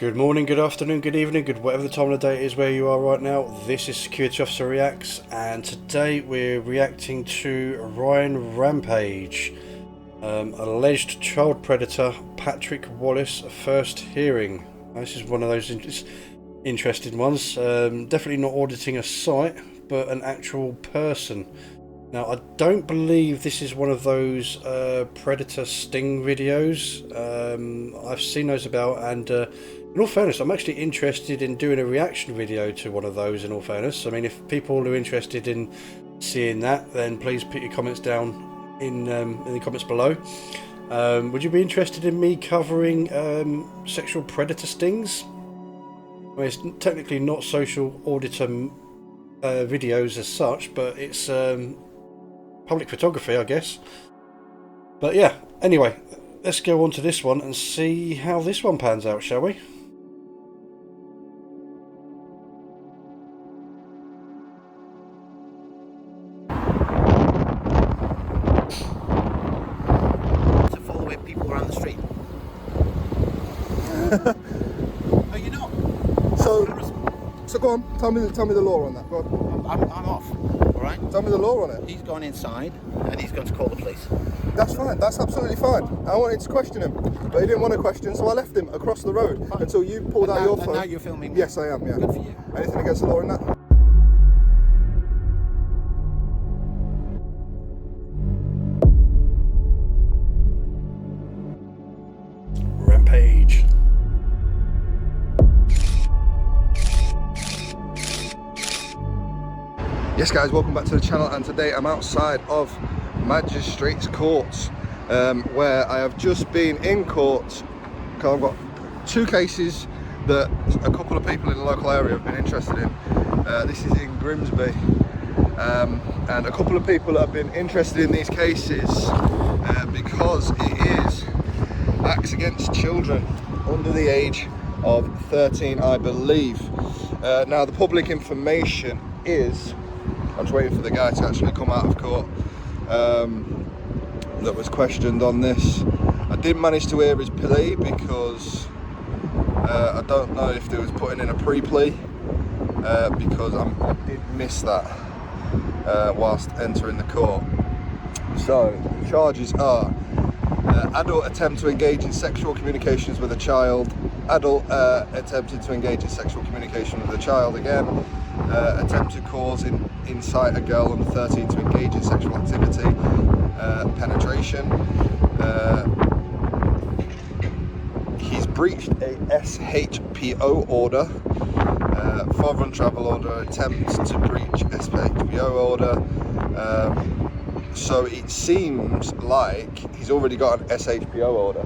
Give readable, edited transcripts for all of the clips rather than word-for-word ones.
Good morning, good afternoon, good evening, good whatever the time of the day is where you are right now. This is Security Officer Reacts, and today we're reacting to Ryan Rampage, alleged child predator Patrick Wallace first hearing. This is one of those interesting ones. Definitely not auditing a site, but an actual person. Now, I don't believe this is one of those predator sting videos. I've seen those about, and in all fairness, I'm actually interested in doing a reaction video to one of those, in all fairness. I mean, if people are interested in seeing that, then please put your comments down in the comments below. Would you be interested in me covering sexual predator stings? I mean, it's technically not social auditor videos as such, but it's public photography, I guess. But yeah, anyway, let's go on to this one and see how this one pans out, shall we? To following people around the street. No, you're not. So go on. Tell me the law on that. Go on. I'm off. All right. Tell me the law on it. He's gone inside and he's going to call the police. That's fine. That's absolutely fine. I wanted to question him, but he didn't want to question, so I left him across the road until you pulled out your phone. Now you're filming me. Yes, I am. Yeah. Good for you. Anything against the law in that? Rampage. Yes guys, welcome back to the channel, and today I'm outside of Magistrates Courts, where I have just been in court because I've got two cases that a couple of people in the local area have been interested in. This is in Grimsby, and a couple of people have been interested in these cases because it is acts against children under the age of 13, I believe. Now the public information is, I'm just waiting for the guy to actually come out of court that was questioned on this. I didn't manage to hear his plea because I don't know if they was putting in a pre-plea because I did miss that whilst entering the court. So the charges are adult attempt to engage in sexual communications with a child, adult attempted to engage in sexual communication with a child again, attempt to cause incite a girl under 13 to engage in sexual activity, penetration. He's breached a SHPO order, foreign travel order, attempt to breach SHPO order. So it seems like he's already got an SHPO order,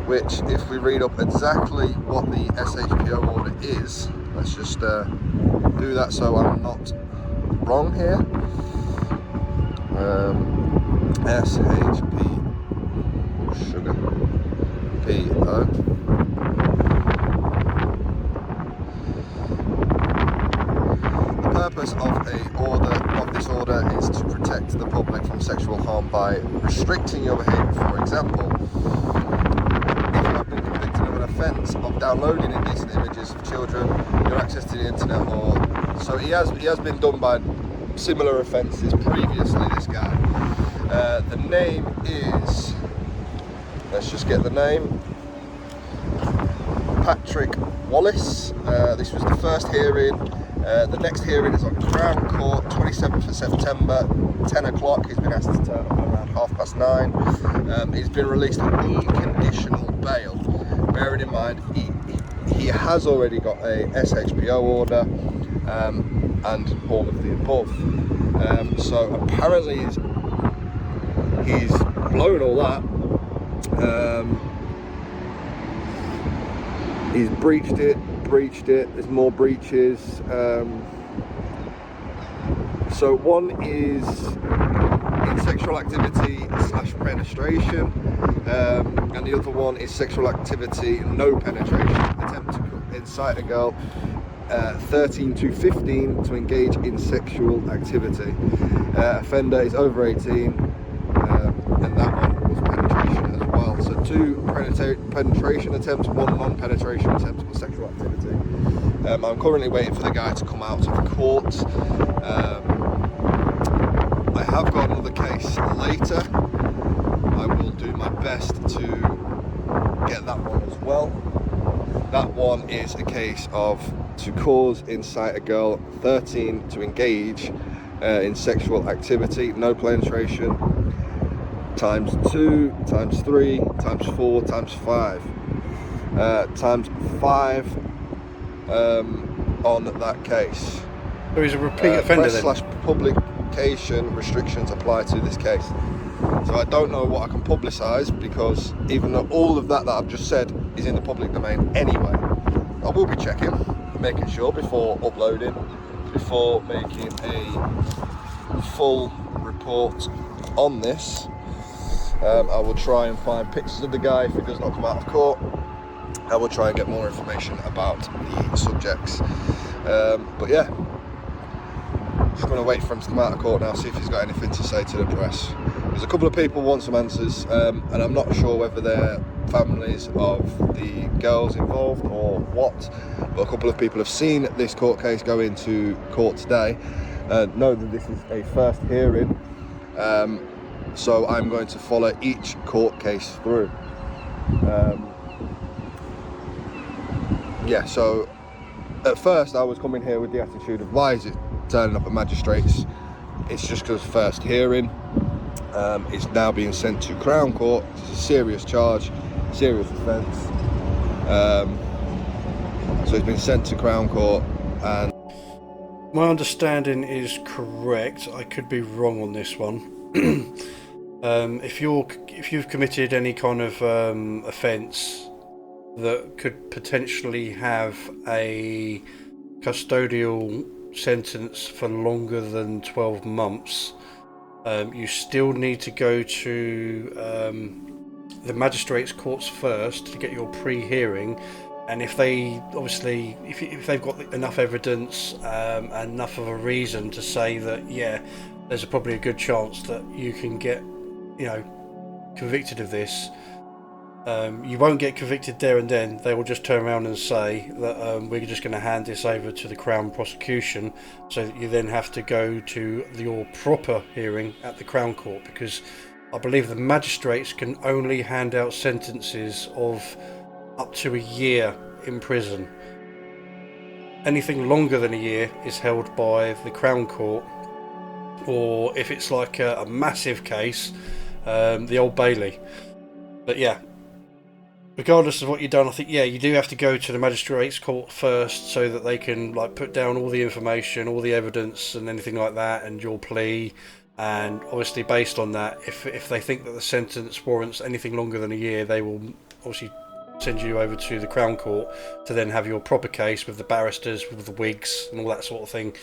which, if we read up exactly what the SHPO order is, let's just do that so I'm not wrong here. SHP sugar PO. The purpose of this order is to protect the public from sexual harm by restricting your behaviour. For example, if you have been convicted of an offence of downloading indecent images of children, your access to the internet, or so he has been done by similar offences previously, this guy. The name is, let's just get the name, Patrick Wallace. This was the first hearing. The next hearing is on Crown Court, 27th of September, 10 o'clock. He's been asked to turn up around 9:30. He's been released on unconditional bail. Bearing in mind, he has already got a SHPO order and all of the above. So apparently he's blown all that. He's breached it, there's more breaches. So one is in sexual activity / penetration, and the other one is sexual activity, no penetration, attempt to incite a girl 13 to 15 to engage in sexual activity. Offender is over 18, and that one was penetration as well. So 2 penetration attempts, 1 non-penetration attempt for sexual activity. I'm currently waiting for the guy to come out of court. I have got another case later. I will do my best to get that one as well. That one is a case of to cause, incite a girl 13 to engage in sexual activity, no penetration, times 2, times 3, times 4, times 5. Times 5 on that case. So he's a repeat offender then? Press / publication restrictions apply to this case. So I don't know what I can publicise, because even though all of that I've just said is in the public domain anyway, I will be checking, making sure before uploading, before making a full report on this. I will try and find pictures of the guy if he does not come out of court. I will try and get more information about the subjects. But yeah, just going to wait for him to come out of court now, see if he's got anything to say to the press. There's a couple of people want some answers, and I'm not sure whether they're families of the girls involved or what, but a couple of people have seen this court case go into court today, know that this is a first hearing, so I'm going to follow each court case through. Yeah, so at first I was coming here with the attitude of, why is it turning up at magistrates? It's just because first hearing. It's now being sent to Crown Court. It's a serious charge, serious offence. So it's been sent to Crown Court, and my understanding is correct. I could be wrong on this one. If you've committed any kind of offence that could potentially have a custodial sentence for longer than 12 months, you still need to go to the magistrates' courts first to get your pre-hearing, and if they obviously if they've got enough evidence, enough of a reason to say that there's probably a good chance that you can get convicted of this, you won't get convicted there and then. They will just turn around and say that we're just going to hand this over to the Crown prosecution, so that you then have to go to your proper hearing at the Crown Court, because I believe the magistrates can only hand out sentences of up to a year in prison. Anything longer than a year is held by the Crown Court, or if it's like a massive case, the Old Bailey. But yeah, regardless of what you've done, I think you do have to go to the magistrates' court first, so that they can put down all the information, all the evidence, and anything like that, and your plea. And obviously, based on that, if they think that the sentence warrants anything longer than a year, they will obviously send you over to the Crown Court to then have your proper case with the barristers, with the wigs, and all that sort of thing.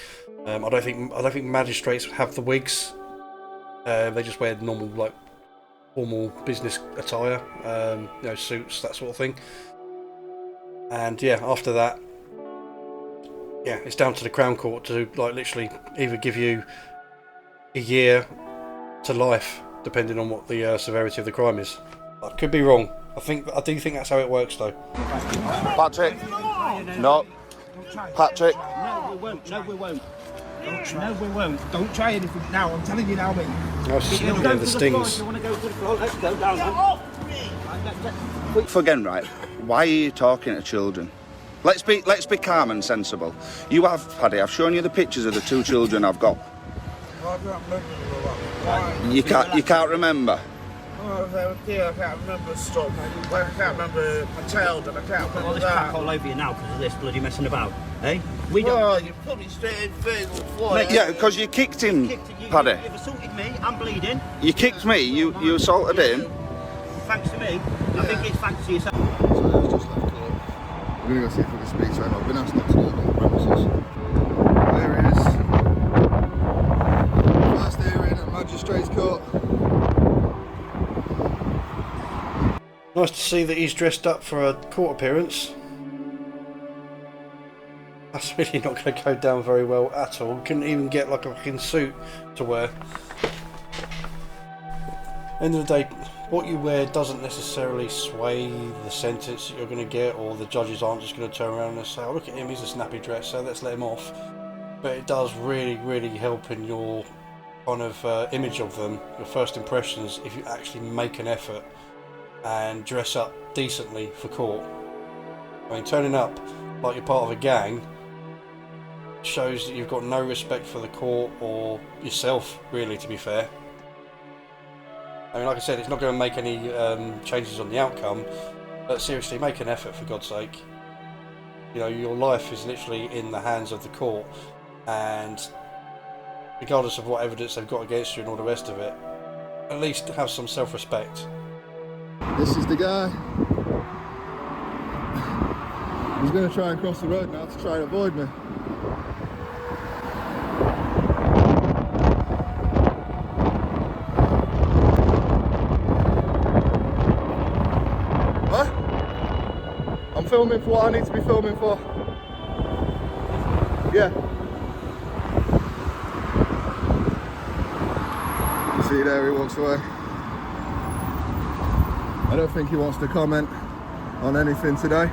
I don't think magistrates have the wigs. They just wear normal formal business attire, suits, that sort of thing. And after that, it's down to the Crown Court to literally either give you a year to life, depending on what the severity of the crime is. I could be wrong. I do think that's how it works, though. Patrick, no, Patrick. No, we won't. No, we won't. No, we won't. Don't try anything now. I'm telling you now, mate. I'll snip the stings. You want to go to the floor? Let's go down. Get off me! Again, right? Why are you talking to children? Let's be calm and sensible. You have, Paddy. I've shown you the pictures of the 2 children I've got. You can't remember. I can't remember stuff. I can't remember my child, and I can't remember All this crap all over you now because of this bloody messing about, eh? We don't. Oh, you put me straight in the face on the floor. Mate, Yeah, because you kicked him, Paddy. You've assaulted me. I'm bleeding. You kicked me. You assaulted him. Thanks to me. I think it's thanks to yourself. So it's just left court. We're going to go see if we can speak to him. I've been asked not to walk on the premises. There he is. First hearing at Magistrates Court. Nice to see that he's dressed up for a court appearance. That's really not going to go down very well at all. Couldn't even get a fucking suit to wear. End of the day, what you wear doesn't necessarily sway the sentence that you're going to get, or the judges aren't just going to turn around and say, oh, look at him, he's a snappy dress, so let's let him off. But it does really help in your kind of image of them, your first impressions, if you actually make an effort and dress up decently for court. I mean, turning up like you're part of a gang shows that you've got no respect for the court or yourself, really, to be fair. I mean, like I said, it's not going to make any changes on the outcome, but seriously, make an effort, for God's sake. You know, your life is literally in the hands of the court, and regardless of what evidence they've got against you and all the rest of it, at least have some self-respect. This is the guy. He's going to try and cross the road now to try and avoid me. What? I'm filming for what I need to be filming for. Yeah. You see there, he walks away. I don't think he wants to comment on anything today.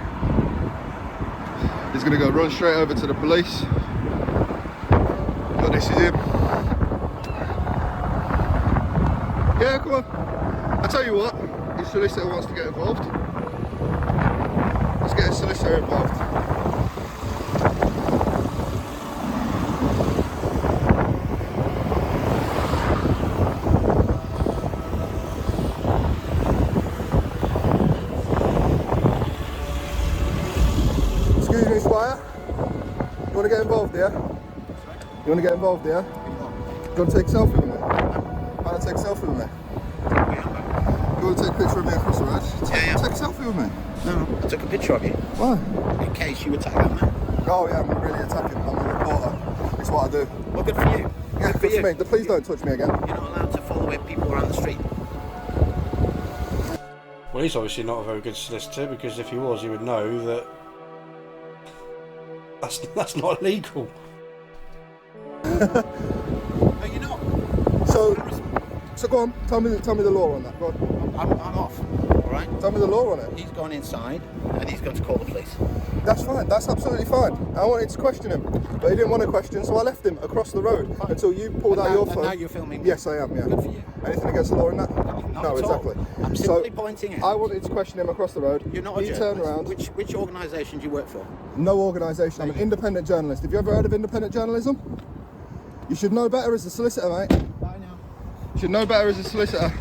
He's going to go run straight over to the police. But this is him. Yeah, come on. I tell you what, his solicitor wants to get involved. Let's get his solicitor involved. Excuse me, Squire. You want to get involved, yeah? You want to get involved, yeah? You want to take a selfie with me? Want to take a selfie with me? You want to take a picture of me across the road? Yeah. Take a selfie with me. No, I took a picture of you Why? in case you attack that man. Oh yeah, I'm really attacking. I'm a reporter. It's what I do. Well, good for you. Yeah, Good for you. me. Please don't touch me again. You're not allowed to follow people around the street. Well, he's obviously not a very good solicitor, because if he was, he would know that that's not illegal. No, you're not. So go on. Tell me the law on that. Go on. I'm off. All right. Tell me the law on it. He's gone inside and he's going to call the police. That's fine. That's absolutely fine. I wanted to question him, but he didn't want to question, so I left him across the road until you pulled out your phone. And now you're filming me. Yes, I am. Yeah. Good for you. Anything against the law in that? Not No, at all. exactly. I'm simply pointing out. I wanted to question him across the road. You're not a He journalist. turned around. Which organisation do you work for? No organisation. I'm an independent journalist. Have you ever heard of independent journalism? You should know better as a solicitor, mate. Bye now. You should know better as a solicitor.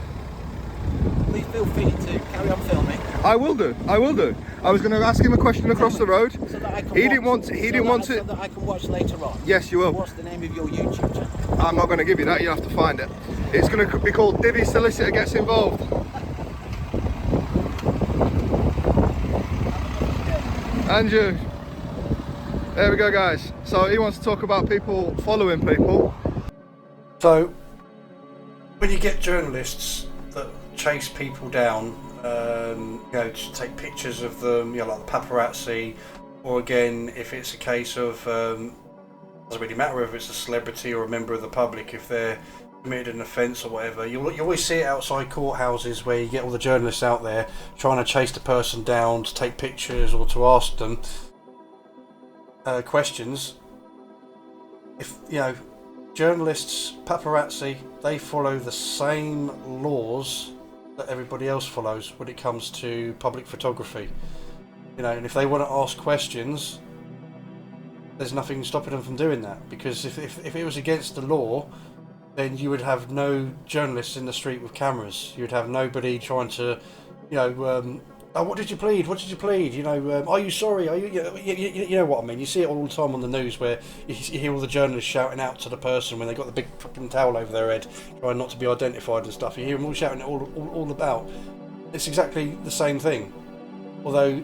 Please feel free to carry on filming. I will do. I will do. I was going to ask him a question across the road. So that I can He didn't want to. So that I can watch later on. Yes, you will. What's the name of your YouTube channel? I'm not going to give you that. You have to find it. It's going to be called Divvy Solicitor Gets Involved. And you. There we go, guys. So he wants to talk about people following people. So, when you get journalists that chase people down, you know, to take pictures of them, you know, like the paparazzi, or again, if it's a case of, doesn't really matter whether it's a celebrity or a member of the public, if they're committed an offence or whatever, you always see it outside courthouses where you get all the journalists out there trying to chase the person down to take pictures or to ask them questions. If, you know, journalists, paparazzi, they follow the same laws that everybody else follows when it comes to public photography. You know, and if they want to ask questions, there's nothing stopping them from doing that, because if it was against the law, then you would have no journalists in the street with cameras. You would have nobody trying to, you know, oh, what did you plead? What did you plead? You know, are you sorry? Are you know what I mean? You see it all the time on the news where you hear all the journalists shouting out to the person when they got the big fucking towel over their head, trying not to be identified and stuff. You hear them all shouting it all about. It's exactly the same thing. Although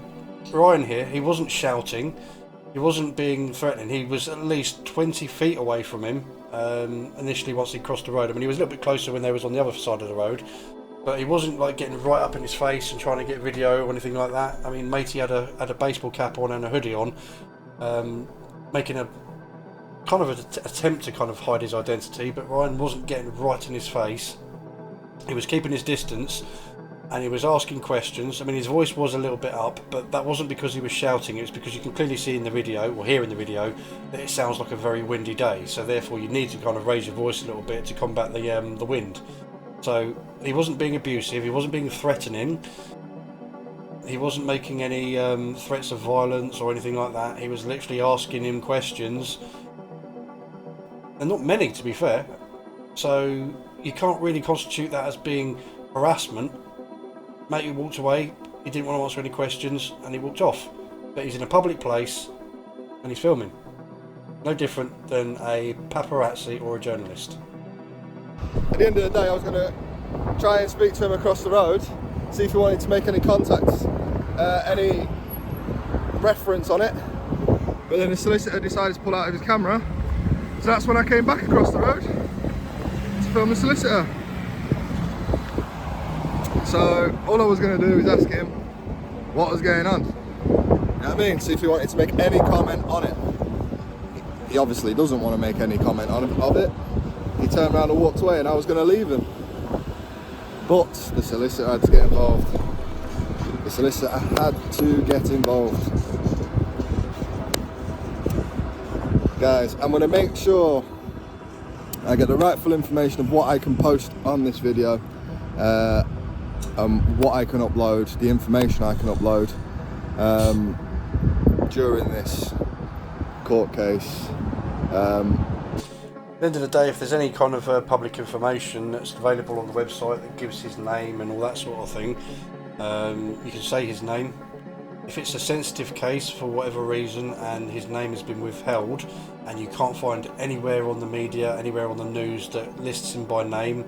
Ryan here, he wasn't shouting, he wasn't being threatening. He was at least 20 feet away from him initially once he crossed the road. I mean, he was a little bit closer when they was on the other side of the road. But he wasn't like getting right up in his face and trying to get video or anything like that. I mean, matey had a baseball cap on and a hoodie on, making a kind of an attempt to kind of hide his identity. But Ryan wasn't getting right in his face. He was keeping his distance, and he was asking questions. I mean, his voice was a little bit up, but that wasn't because he was shouting. It was because you can clearly see in the video, or hear in the video, that it sounds like a very windy day. So therefore, you need to kind of raise your voice a little bit to combat the wind. So he wasn't being abusive. He wasn't being threatening. He wasn't making any threats of violence or anything like that. He was literally asking him questions, and not many, to be fair. So you can't really constitute that as being harassment. Matey walked away, he didn't want to answer any questions, and he walked off. But he's in a public place and he's filming. No different than a paparazzi or a journalist. At the end of the day, I was going to try and speak to him across the road, see if he wanted to make any contacts, any reference on it. But then the solicitor decided to pull out of his camera, so that's when I came back across the road to film the solicitor. So all I was going to do is ask him what was going on. You know what I mean? See if he wanted to make any comment on it. He obviously doesn't want to make any comment of it. He turned around and walked away, and I was going to leave him. But the solicitor had to get involved. The solicitor had to get involved. Guys, I'm going to make sure I get the rightful information of what I can post on this video, what I can upload, the information I can upload during this court case. At the end of the day, if there's any kind of public information that's available on the website that gives his name and all that sort of thing, you can say his name. If it's a sensitive case for whatever reason and his name has been withheld and you can't find anywhere on the media, anywhere on the news that lists him by name,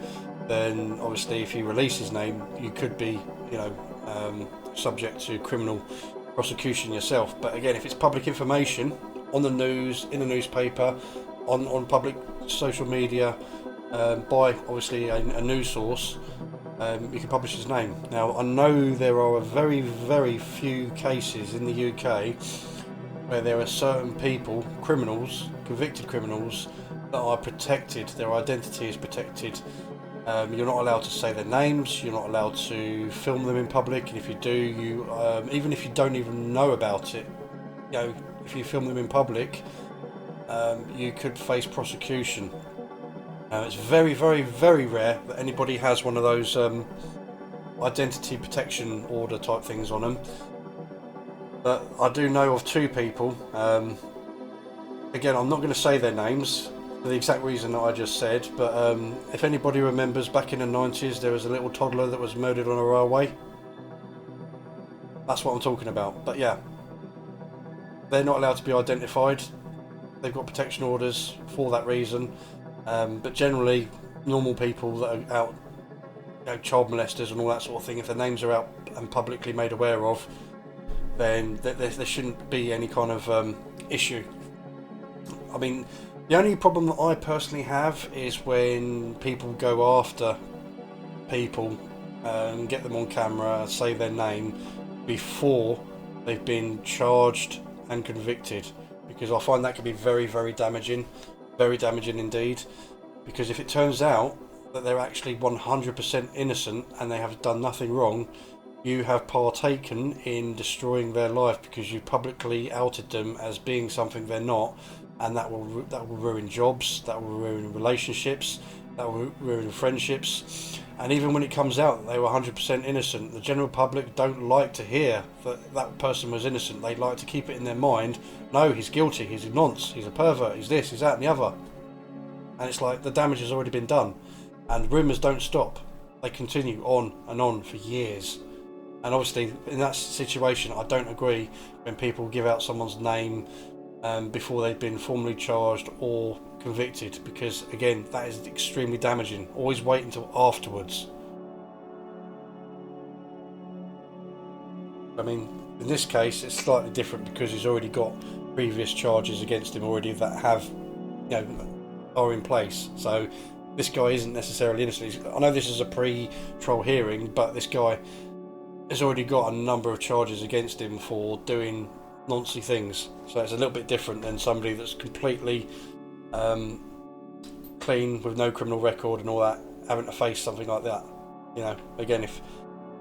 then obviously if you release his name, you could be, subject to criminal prosecution yourself. But again, if it's public information on the news, in the newspaper, on public social media, by obviously a news source, you can publish his name. Now, I know there are a very, very few cases in the UK where there are certain people, criminals, convicted criminals, that are protected, their identity is protected. You're not allowed to say their names, you're not allowed to film them in public, and if you do, you even if you don't even know about it, if you film them in public, you could face prosecution. It's very, very, very rare that anybody has one of those identity protection order type things on them. But I do know of two people. Again, I'm not going to say their names for the exact reason that I just said, but if anybody remembers, back in the 90s there was a little toddler that was murdered on a railway. That's what I'm talking about. But yeah, they're not allowed to be identified. They've got protection orders for that reason. But generally, normal people that are out, child molesters and all that sort of thing, if their names are out and publicly made aware of, then there shouldn't be any kind of issue. I mean, the only problem that I personally have is when people go after people and get them on camera, say their name before they've been charged and convicted, because I find that can be very, very damaging indeed. Because if it turns out that they're actually 100% innocent and they have done nothing wrong, you have partaken in destroying their life because you publicly outed them as being something they're not, and that will ruin jobs, that will ruin relationships, that will ruin friendships. And even when it comes out that they were 100% innocent, the general public don't like to hear that that person was innocent. They like to keep it in their mind, no, he's guilty, he's a nonce, he's a pervert, he's this, he's that and the other. And it's like the damage has already been done, and rumours don't stop. They continue on and on for years. And obviously in that situation, I don't agree when people give out someone's name before they've been formally charged or convicted, because again, that is extremely damaging. Always wait until afterwards. I mean, in this case it's slightly different because he's already got previous charges against him already that have, are in place. So this guy isn't necessarily innocent. I know this is a pre-trial hearing, but this guy has already got a number of charges against him for doing noncy things. So it's a little bit different than somebody that's completely clean with no criminal record and all that, having to face something like that. Again, if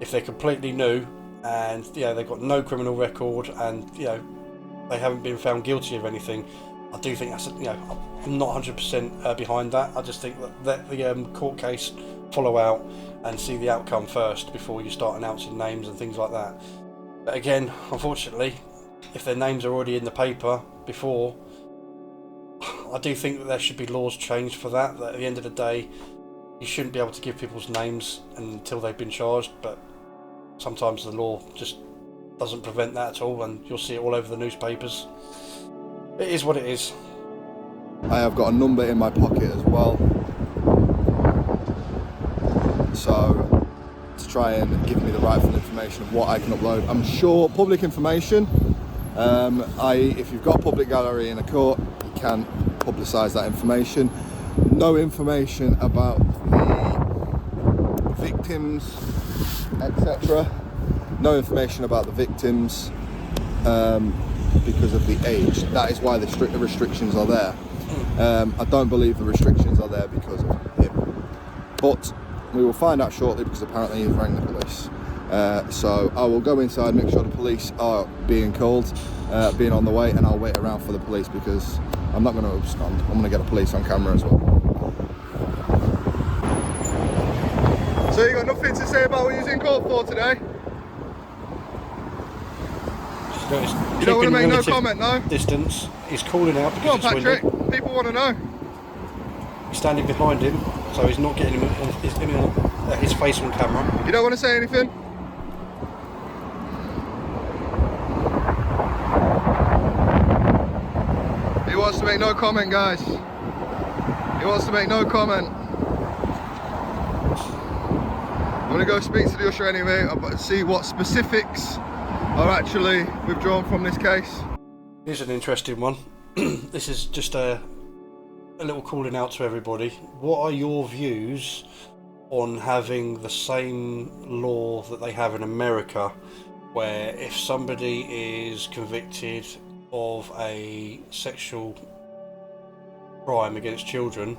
If they're completely new and they've got no criminal record and they haven't been found guilty of anything, I do think that's I'm not 100% behind that. I just think that the court case follow out and see the outcome first before you start announcing names and things like that. But again, unfortunately, if their names are already in the paper before, I do think that there should be laws changed for that. That at the end of the day, you shouldn't be able to give people's names until they've been charged, but sometimes the law just doesn't prevent that at all, and you'll see it all over the newspapers. It is what it is. I have got a number in my pocket as well, so to try and give me the rightful information of what I can upload. I'm sure public information, if you've got a public gallery in a court, you can publicise that information. No information about the victims, etc. No information about the victims because of the age. That is why the restrictions are there. I don't believe the restrictions are there because of him, but we will find out shortly because apparently he's rang the police. So I will go inside, make sure the police are being called, being on the way, and I'll wait around for the police because I'm not going to abscond. I'm going to get the police on camera as well. So you got nothing to say about what you're in court for today? You don't want to make no comment, no? Distance. He's calling out because Come on, Patrick. Windy. People want to know. He's standing behind him, so he's not getting his face on camera. You don't want to say anything? He wants to make no comment, guys. He wants to make no comment. I'm going to go speak to the usher anyway, and see what specifics are actually withdrawn from this case. Here's an interesting one. This is just a little calling out to everybody. What are your views on having the same law that they have in America, where if somebody is convicted of a sexual crime against children,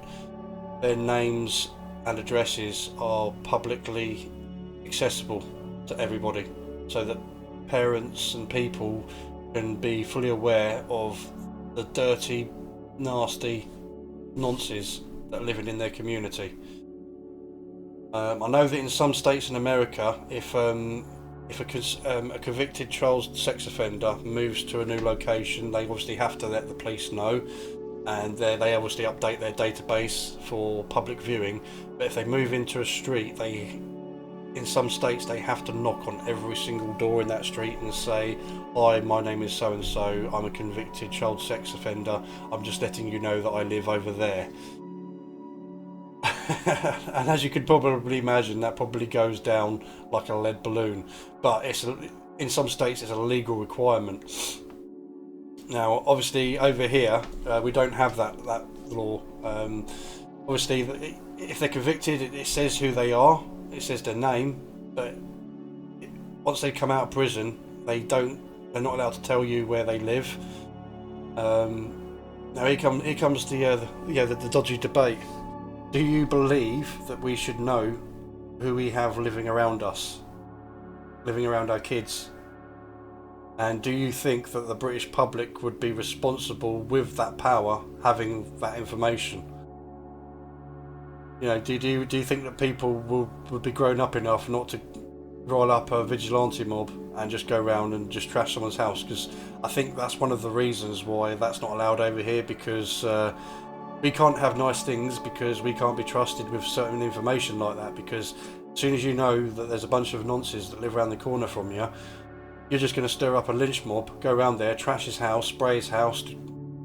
their names and addresses are publicly accessible to everybody, so that parents and people can be fully aware of the dirty, nasty nonces that are living in their community. I know that in some states in America, if a convicted child sex offender moves to a new location, they obviously have to let the police know, and they obviously update their database for public viewing. But if they move into a street, in some states they have to knock on every single door in that street and say, "Hi, my name is so and so, I'm a convicted child sex offender, I'm just letting you know that I live over there." And as you could probably imagine, that probably goes down like a lead balloon, but in some states it's a legal requirement. Now obviously over here we don't have that law. Obviously if they're convicted, it says who they are, it says their name, but once they come out of prison, they're not allowed to tell you where they live. Now here comes the dodgy debate. Do you believe that we should know who we have living around us, living around our kids? And do you think that the British public would be responsible with that power, having that information? Do you think that people would be grown up enough not to roll up a vigilante mob and just go around and just trash someone's house? Because I think that's one of the reasons why that's not allowed over here, because we can't have nice things, because we can't be trusted with certain information like that, because as soon as you know that there's a bunch of nonces that live around the corner from you, you're just going to stir up a lynch mob, go around there, trash his house, spray his house,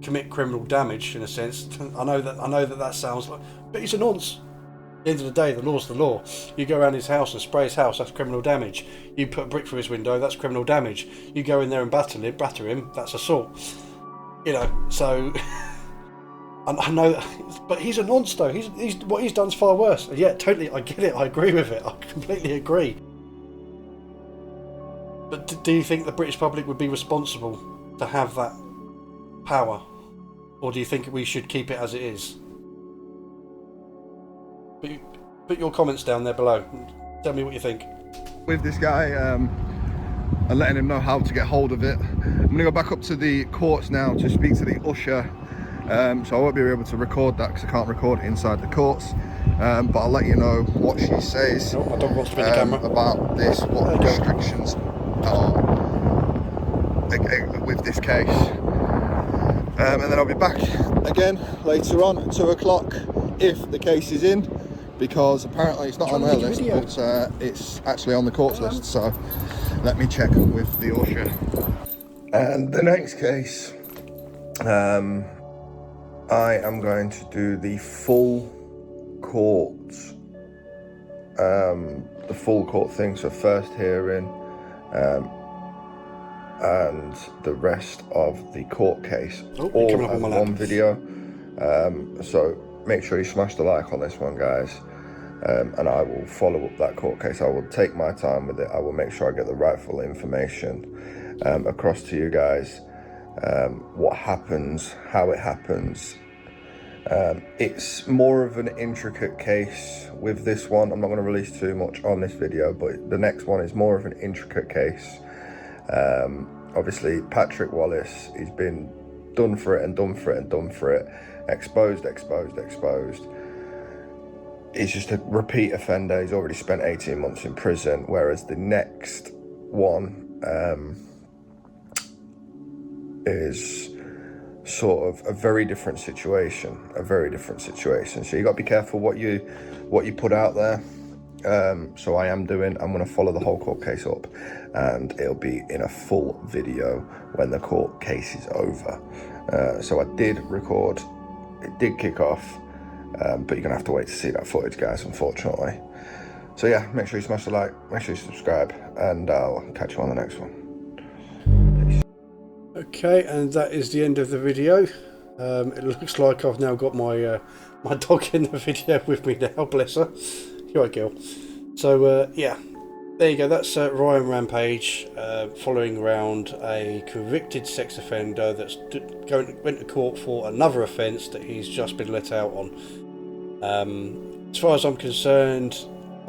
commit criminal damage in a sense. I know that sounds like, but he's a nonce. At the end of the day, the law's the law. You go around his house and spray his house, that's criminal damage. You put a brick through his window, that's criminal damage. You go in there and batter him, that's assault. So I know that, but he's a nonce though. He's what he's done's far worse. Yeah, totally, I get it, I agree with it, I completely agree. But do you think the British public would be responsible to have that power? Or do you think we should keep it as it is? Put your comments down there below. Tell me what you think. with this guy and letting him know how to get hold of it. I'm going to go back up to the courts now to speak to the usher. So I won't be able to record that because I can't record inside the courts. But I'll let you know what she says Oh, my dog wants to be in the camera. about this, what the restrictions are with this case. And then I'll be back again later on at 2 o'clock if the case is in, because apparently it's not on their list, but it's actually on the courts list. So let me check with the usher. And the next case, I am going to do the full court, thing. So first hearing, and the rest of the court case, all in one video. So make sure you smash the like on this one, guys. And I will follow up that court case. I will take my time with it. I will make sure I get the rightful information across to you guys. What happens, how it happens. It's more of an intricate case with this one. I'm not going to release too much on this video, but the next one is more of an intricate case. Obviously, Patrick Wallace, he's been done for it and done for it and done for it. Exposed. He's just a repeat offender. He's already spent 18 months in prison, whereas the next one is sort of a very different situation. So you got to be careful what you put out there. So I'm going to follow the whole court case up, and it'll be in a full video when the court case is over. So I did record, it did kick off, but you're gonna have to wait to see that footage, guys, unfortunately. So yeah, make sure you smash the like, make sure you subscribe, and I'll catch you on the next one. Peace. Okay, and that is the end of the video. It looks like I've now got my my dog in the video with me now, bless her. You're right, girl. So yeah, there you go. That's Ryan Rampage following around a convicted sex offender that's went to court for another offence that he's just been let out on. As far as I'm concerned,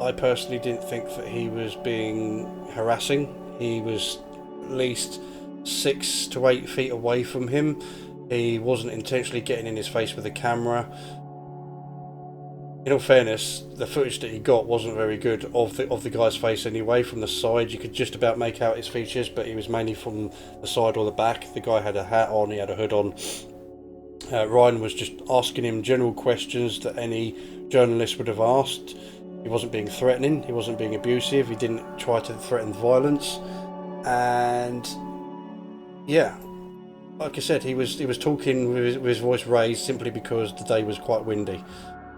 I personally didn't think that he was being harassing. He was at least 6 to 8 feet away from him. He wasn't intentionally getting in his face with a camera. In all fairness, the footage that he got wasn't very good of the guy's face anyway. From the side, you could just about make out his features, but he was mainly from the side or the back. The guy had a hat on, he had a hood on. Ryan was just asking him general questions that any journalist would have asked. He wasn't being threatening, he wasn't being abusive, he didn't try to threaten violence. And yeah, like I said, he was talking with his voice raised simply because the day was quite windy.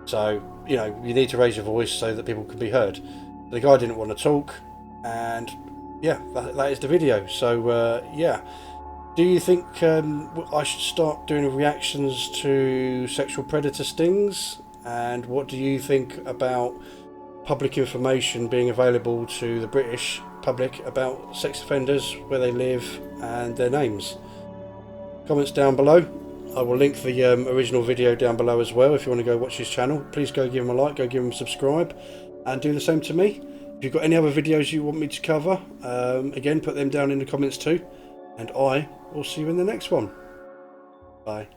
So, you know, you need to raise your voice so that people can be heard. The guy didn't want to talk, and yeah, that is the video. So yeah, do you think I should start doing reactions to sexual predator stings? And what do you think about public information being available to the British public about sex offenders, where they live and their names? Comments down below. I will link the original video down below as well. If you want to go watch his channel, please go give him a like, go give him a subscribe, and do the same to me. If you've got any other videos you want me to cover, again, put them down in the comments too, and I will see you in the next one. Bye.